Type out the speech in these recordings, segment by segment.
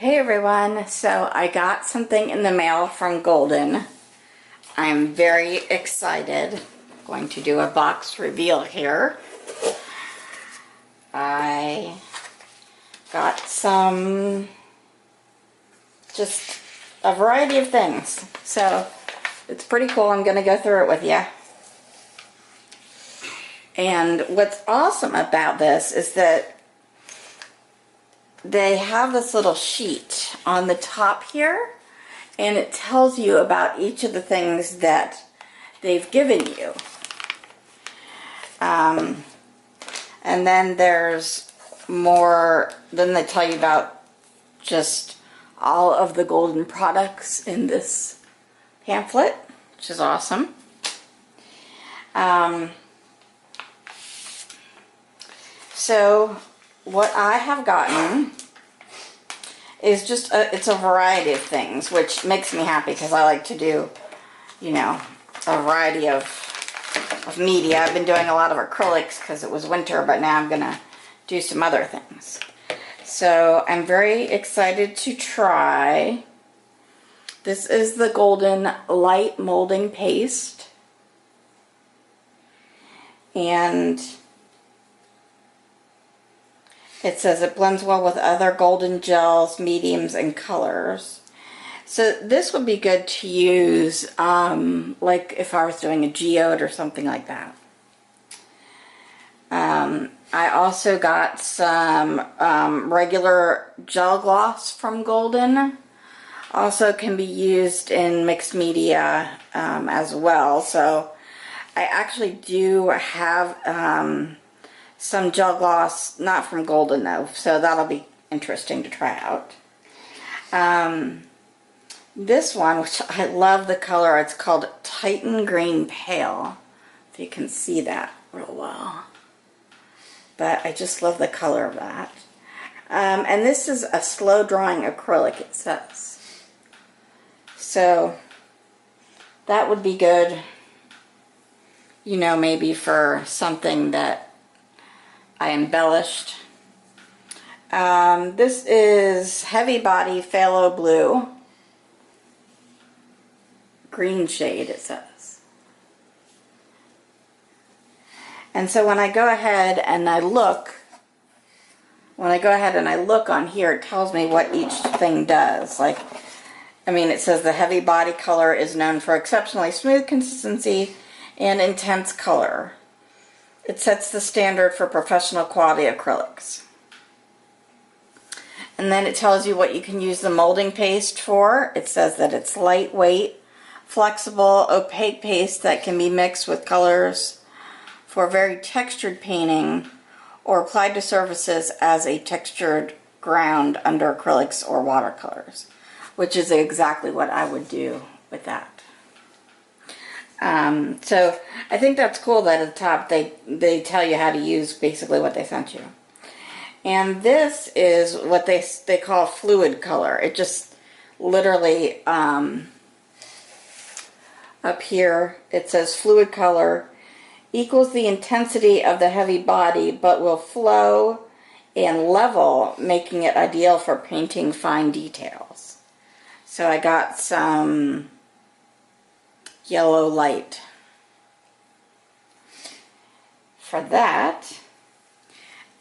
Hey everyone, so I got something in the mail from Golden. I'm very excited. I'm going to do a box reveal here. I got just a variety of things. So it's pretty cool. I'm going to go through it with you. And what's awesome about this is that they have this little sheet on the top here, and it tells you about each of the things that they've given you. And then there's more, then they tell you about just all of the Golden products in this pamphlet, which is awesome. So what I have gotten is just it's a variety of things, which makes me happy because I like to do, you know, a variety of media. I've been doing a lot of acrylics because it was winter, but now I'm gonna do some other things. So I'm very excited to try. This is the Golden Light Molding Paste, and it says it blends well with other golden gels, mediums, and colors. So this would be good to use like if I was doing a geode or something like that. I also got some regular gel gloss from Golden. Also can be used in mixed media as well. So I actually do have some gel gloss, not from Golden though, so that'll be interesting to try out. This one, which I love the color, it's called Titan Green Pale, if you can see that real well. But I just love the color of that. And this is a slow drying acrylic, it says. So that would be good, you know, maybe for something that I embellished. This is Heavy Body Phthalo Blue. Green shade, it says. And so when I go ahead and I look, on here, it tells me what each thing does. Like, I mean, it says the Heavy Body color is known for exceptionally smooth consistency and intense color. It sets the standard for professional quality acrylics. And then it tells you what you can use the molding paste for. It says that it's lightweight, flexible, opaque paste that can be mixed with colors for very textured painting or applied to surfaces as a textured ground under acrylics or watercolors, which is exactly what I would do with that. So I think that's cool that at the top they tell you how to use basically what they sent you. And this is what they call fluid color. It just literally up here it says fluid color equals the intensity of the heavy body but will flow and level, making it ideal for painting fine details. So I got some yellow light for that,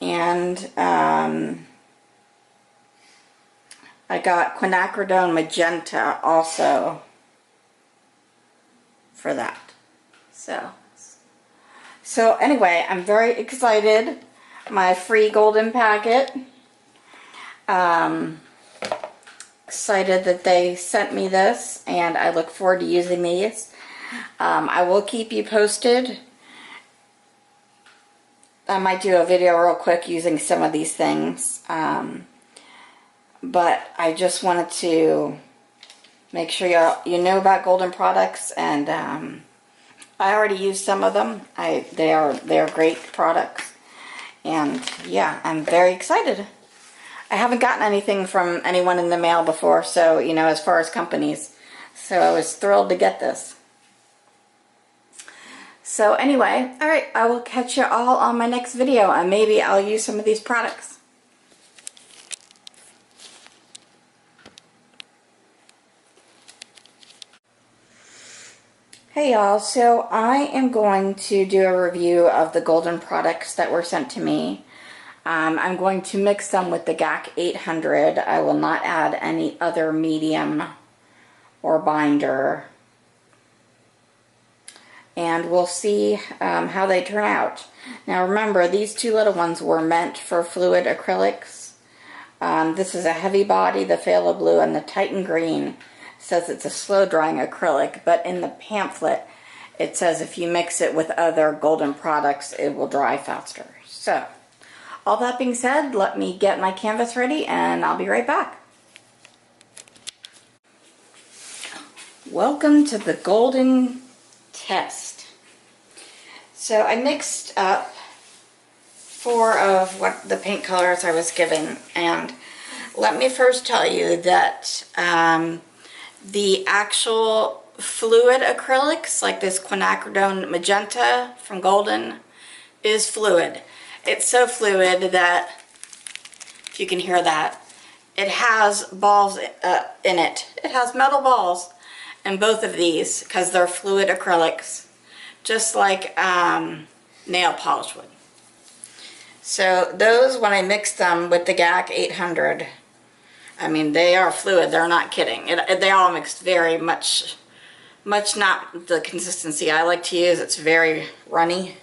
and I got quinacridone magenta also for that. So anyway, I'm very excited. My free Golden packet. Excited that they sent me this, and I look forward to using these. I will keep you posted. I might do a video real quick using some of these things, but I just wanted to make sure you know about Golden products, and I already used some of them. They are great products, and yeah, I'm very excited. I haven't gotten anything from anyone in the mail before, so, you know, as far as companies. So I was thrilled to get this. So anyway, alright, I will catch you all on my next video, and maybe I'll use some of these products. Hey y'all, so I am going to do a review of the golden products that were sent to me. I'm going to mix them with the GAC 800. I will not add any other medium or binder. And we'll see how they turn out. Now remember, these two little ones were meant for fluid acrylics. This is a heavy body, the Phthalo Blue, and the Titan Green says it's a slow drying acrylic, but in the pamphlet it says if you mix it with other golden products it will dry faster. So, all that being said, let me get my canvas ready and I'll be right back. Welcome to the golden test. So I mixed up 4 of what the paint colors I was given, and let me first tell you that the actual fluid acrylics, like this quinacridone magenta from Golden, is fluid. It's so fluid that, if you can hear that, it has balls in it. It has metal balls in both of these because they're fluid acrylics, just like nail polish would. So those, when I mixed them with the GAC 800, I mean, they are fluid, they're not kidding. They all mixed very much not the consistency I like to use. It's very runny.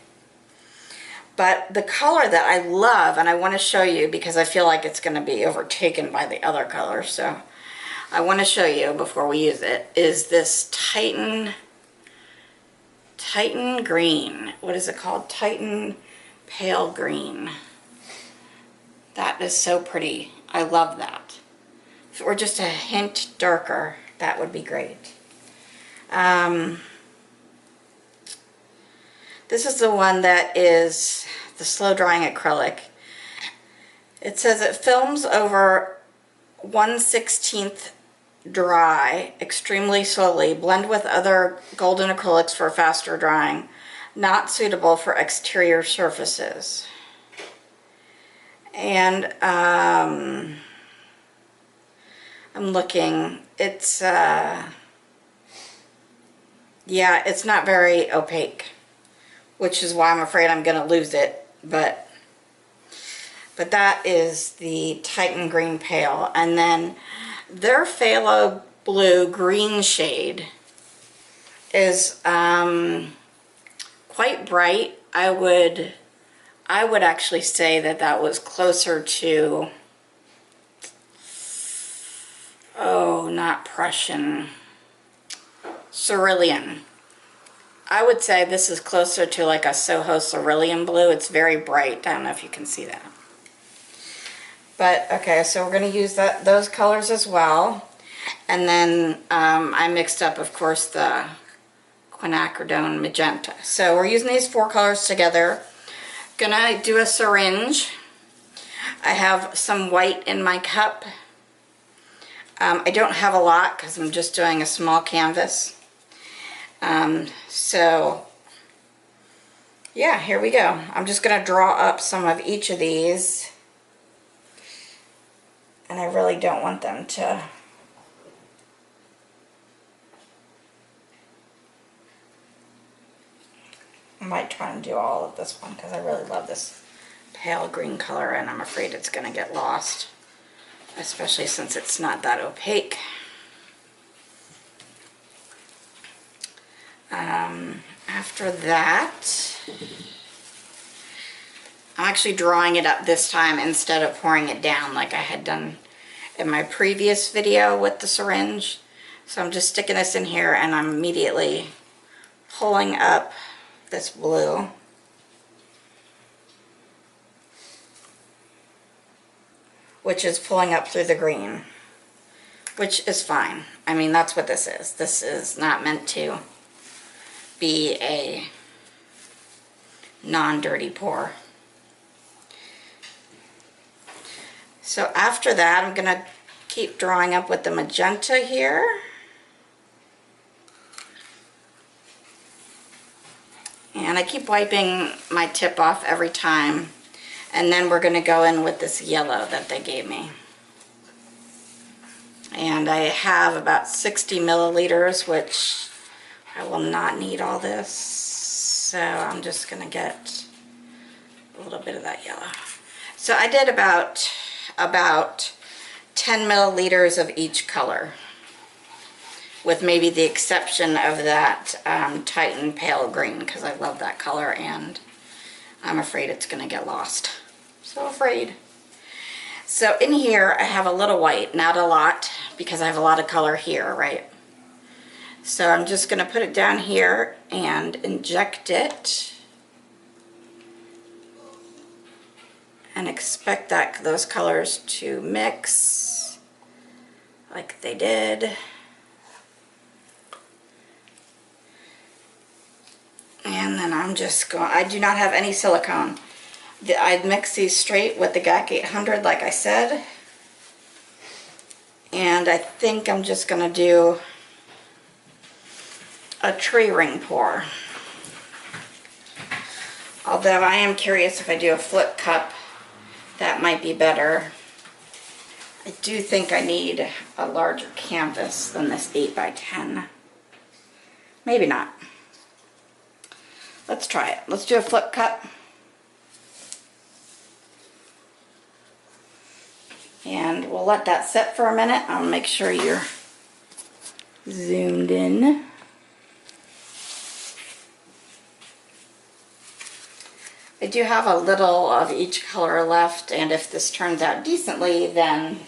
But the color that I love, and I want to show you because I feel like it's going to be overtaken by the other colors, so I want to show you before we use it, is this Titan Green. What is it called? Titan Pale Green. That is so pretty. I love that. If it were just a hint darker, that would be great. This is the one that is the slow drying acrylic. It says it films over 1/16 dry extremely slowly. Blend with other golden acrylics for faster drying. Not suitable for exterior surfaces. And I'm looking. It's yeah, it's not very opaque, which is why I'm afraid I'm gonna lose it. But that is the Titan Green Pale, and then their Phthalo Blue green shade is quite bright. I would actually say that was closer to, oh, not Prussian, cerulean. I would say this is closer to like a Soho cerulean blue. It's very bright. I don't know if you can see that. But okay, so we're going to use those colors as well. And then I mixed up, of course, the quinacridone magenta. So we're using these 4 colors together. Gonna do a syringe. I have some white in my cup. I don't have a lot because I'm just doing a small canvas. So yeah, here we go. I'm just gonna draw up some of each of these, and I really don't want them to I might try and do all of this one because I really love this pale green color, and I'm afraid it's going to get lost, especially since it's not that opaque. After that, I'm actually drawing it up this time instead of pouring it down like I had done in my previous video with the syringe. So I'm just sticking this in here, and I'm immediately pulling up this blue. Which is pulling up through the green, which is fine. I mean, that's what this is. This is not meant to be a non-dirty pour. So after that, I'm gonna keep drawing up with the magenta here. And I keep wiping my tip off every time. And then we're going to go in with this yellow that they gave me. And I have about 60 milliliters, which I will not need all this, so I'm just gonna get a little bit of that yellow. So I did about 10 milliliters of each color, with maybe the exception of that Titan Pale Green, because I love that color and I'm afraid it's gonna get lost. So afraid. So in here I have a little white, not a lot, because I have a lot of color here, right? So I'm just gonna put it down here and inject it and expect those colors to mix like they did. And then I'm just going, I do not have any silicone. I mix these straight with the GAC 800 like I said. And I think I'm just gonna do a tree ring pour. Although I am curious if I do a flip cup, that might be better. I do think I need a larger canvas than this 8x10. Maybe not. Let's try it. Let's do a flip cup. And we'll let that sit for a minute. I'll make sure you're zoomed in. I do have a little of each color left, and if this turns out decently, then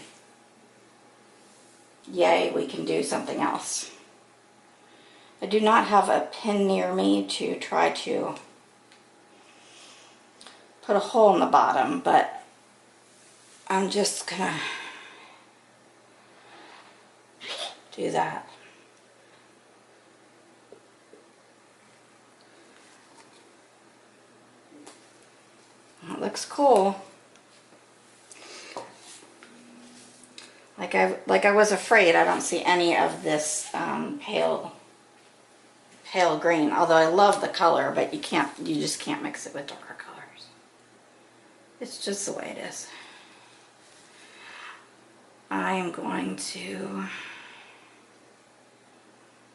yay, we can do something else. I do not have a pin near me to try to put a hole in the bottom, but I'm just gonna do that. It looks cool. Like I was afraid, I don't see any of this pale green. Although I love the color, but you just can't mix it with darker colors. It's just the way it is. I am going to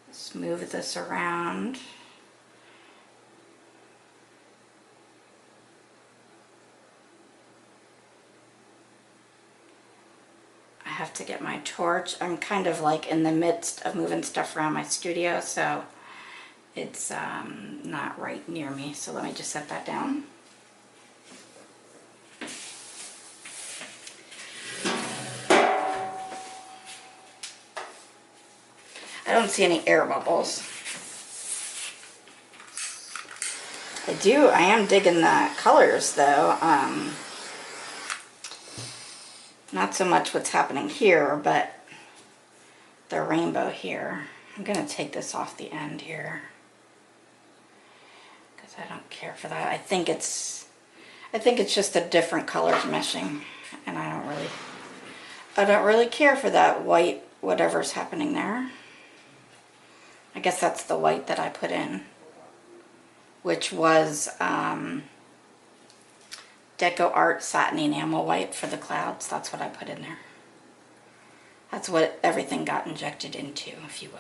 just move this around. I have to get my torch. I'm kind of like in the midst of moving stuff around my studio, so it's not right near me. So let me just set that down. I don't see any air bubbles. I am digging the colors though. Not so much what's happening here, but the rainbow here. I'm gonna take this off the end here because I don't care for that. I think it's just the different colors meshing, and I don't really care for that white, whatever's happening there. I guess that's the white that I put in, which was DecoArt Satin Enamel White for the clouds. That's what I put in there. That's what everything got injected into, if you will.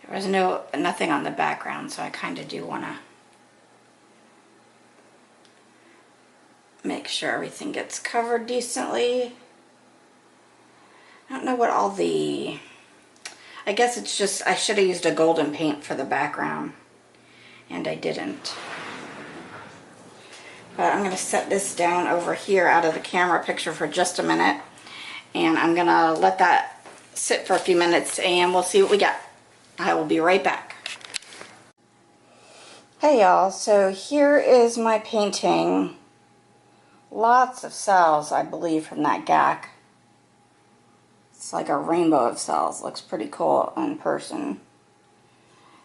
There was nothing on the background, so I kind of do want to make sure everything gets covered decently. I don't know what all the... I guess it's just, I should have used a golden paint for the background, and I didn't. But I'm going to set this down over here out of the camera picture for just a minute, and I'm going to let that sit for a few minutes, and we'll see what we got. I will be right back. Hey y'all, so here is my painting. Lots of cells, I believe, from that GAC. It's like a rainbow of cells. Looks pretty cool in person.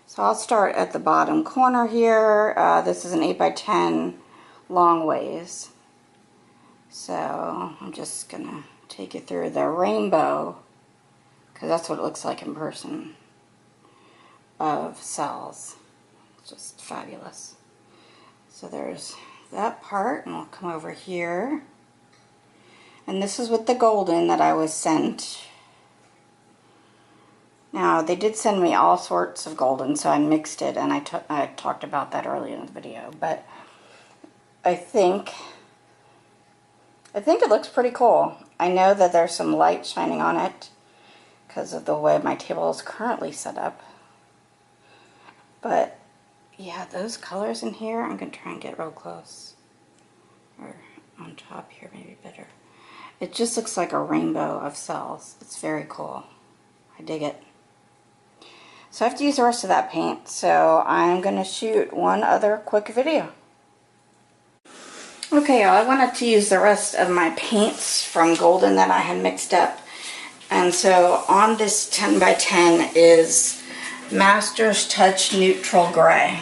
So I'll start at the bottom corner here. This is an 8x10 long ways. So I'm just gonna take you through the rainbow because that's what it looks like in person, of cells. Just fabulous. So there's that part, and I'll come over here. And this is with the golden that I was sent. Now, they did send me all sorts of golden, so I mixed it, and I talked about that earlier in the video. But I think it looks pretty cool. I know that there's some light shining on it because of the way my table is currently set up. But yeah, those colors in here, I'm going to try and get real close. Or on top here, maybe better. It just looks like a rainbow of cells. It's very cool. I dig it. So I have to use the rest of that paint, so I'm going to shoot one other quick video. Okay, y'all, I wanted to use the rest of my paints from golden that I had mixed up. And so on this 10 by 10 is Master's Touch Neutral Gray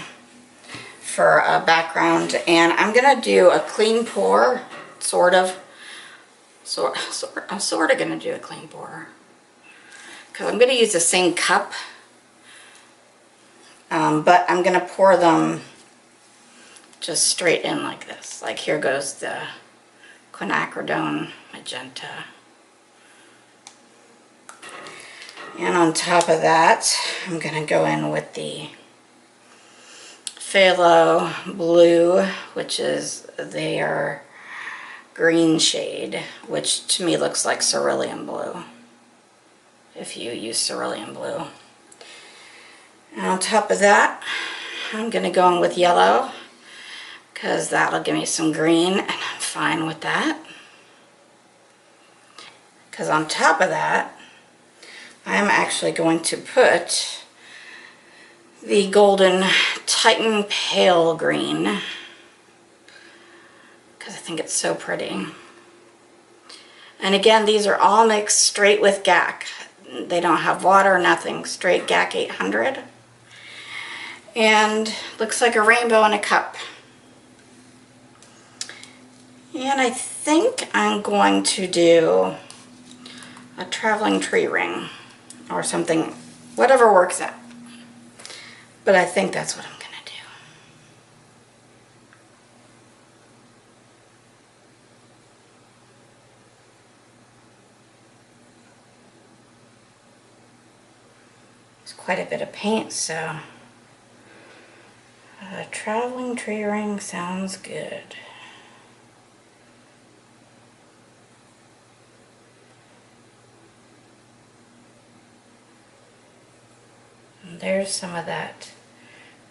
for a background. And I'm going to do a clean pour, sort of. I'm sort of going to do a clean pour. Because I'm going to use the same cup. But I'm going to pour them just straight in like this. Like here goes the quinacridone magenta. And on top of that, I'm going to go in with the Phthalo Blue, which is their green shade, which to me looks like cerulean blue, if you use cerulean blue. And on top of that, I'm going to go in with yellow, because that'll give me some green, and I'm fine with that. Because on top of that, I'm actually going to put the golden Titan Pale Green, because I think it's so pretty. And again, these are all mixed straight with GAC. They don't have water, nothing, straight GAC 800. And looks like a rainbow in a cup. And I think I'm going to do a traveling tree ring or something, whatever works out. But I think that's what I'm going to do. It's quite a bit of paint, so a traveling tree ring sounds good. And there's some of that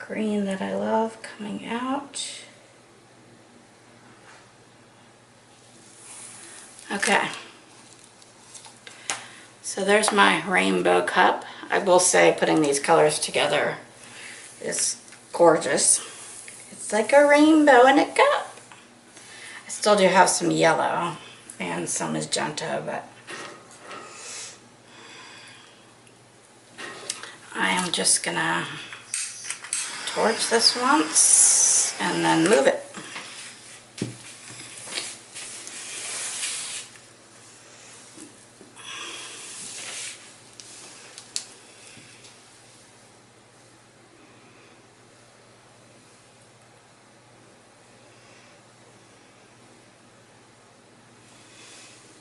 green that I love coming out. Okay. So there's my rainbow cup. I will say putting these colors together is gorgeous. It's like a rainbow in a cup. I still do have some yellow and some magenta, but I am just gonna torch this once and then move it.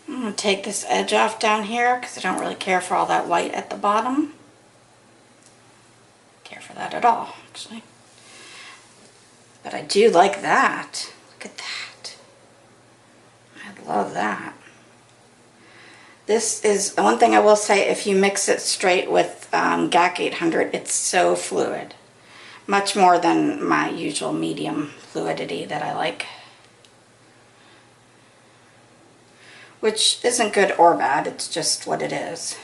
I'm going to take this edge off down here because I don't really care for all that white at the bottom. Care for that at all, actually. But I do like that. Look at that. I love that. This is one thing I will say, if you mix it straight with GAC 800, it's so fluid. Much more than my usual medium fluidity that I like. Which isn't good or bad, it's just what it is.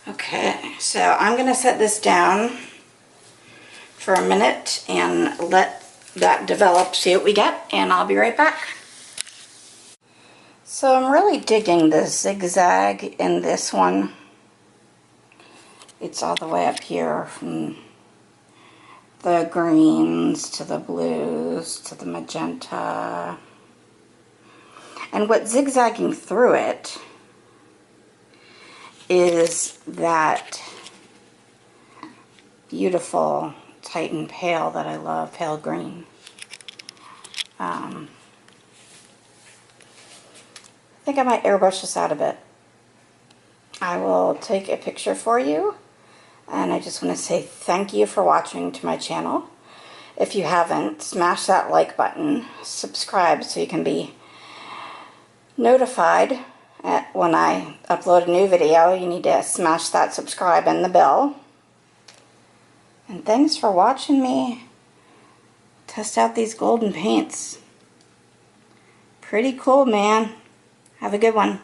Okay, so I'm going to set this down for a minute and let that develop, see what we get, and I'll be right back. So I'm really digging the zigzag in this one. It's all the way up here from the greens to the blues to the magenta. And what's zigzagging through it is that beautiful Titan Pale that I love, pale green. I think I might airbrush this out a bit. I will take a picture for you, and I just want to say thank you for watching to my channel. If you haven't, smash that like button, subscribe so you can be notified when I upload a new video. You need to smash that subscribe and the bell. And thanks for watching me test out these golden paints. Pretty cool, man. Have a good one.